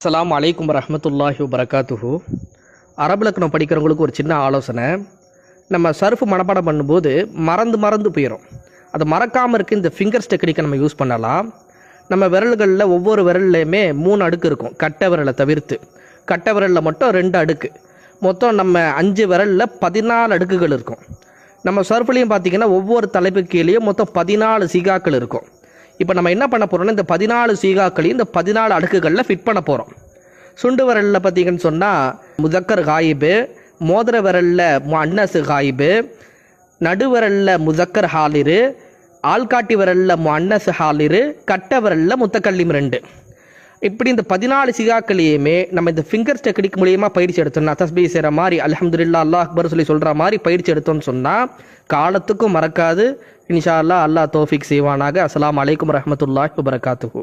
அஸ்ஸலாமு அலைக்கும் வரஹ்மத்துல்லாஹி வபரகாத்துஹு. அரபுலக்கணம் படிக்கிறவங்களுக்கு ஒரு சின்ன ஆலோசனை. நம்ம சர்ஃப் மனப்பாடம் பண்ணும்போது மறந்து போயிடும். அது மறக்காமல் இருக்க இந்த ஃபிங்கர்ஸ் டெக்னிக்கை நம்ம யூஸ் பண்ணலாம். நம்ம விரல்களில் ஒவ்வொரு விரல்லையுமே 3 அடுக்கு இருக்கும், கட்டை விரலை தவிர்த்து. கட்டை விரலில் மட்டும் 2 அடுக்கு. மொத்தம் நம்ம 5 விரலில் 14 அடுக்குகள் இருக்கும். நம்ம சர்ஃப்லேயும் பார்த்திங்கன்னா ஒவ்வொரு தலைப்பு கீழேயும் மொத்தம் 14 சீகாக்கள் இருக்கும். இப்போ நம்ம என்ன பண்ண போகிறோம்னா, இந்த 14 சீகாக்களையும் இந்த 14 அடுக்குகளில் ஃபிட் பண்ண போகிறோம். சுண்டு விரலில் பார்த்தீங்கன்னு சொன்னால் முதக்கர் காயிபு, மோதிர விரலில் முஅன்னஸ் காயிபு, நடுவிரலில் முதக்கர் ஹாலிரு, ஆள்காட்டி விரலில் முஅன்னஸ் ஹாலிரு, கட்டை விரலில் முத்தக்கல்லிம் 2. இப்படி இந்த 14 சிகாக்களையுமே நம்ம இந்த ஃபிங்கர்ஸ் டெக்னிக் மூலியமாக பயிற்சி எடுத்தோம்னா, தஸ்பீ செய்கிற மாதிரி அல்ஹம்துலில்லாஹ் அல்லாஹ் அக்பர் சொல்லி சொல்கிற மாதிரி பயிற்சி எடுத்தோம்னு சொன்னால் காலத்துக்கும் மறக்காது. இன்ஷா அல்லாஹ், அல்லாஹ் தௌஃபீக் செய்வானாக. அஸ்ஸலாமு அலைக்கும் வரஹ்மத்துல்லாஹி வபரகாத்துஹு.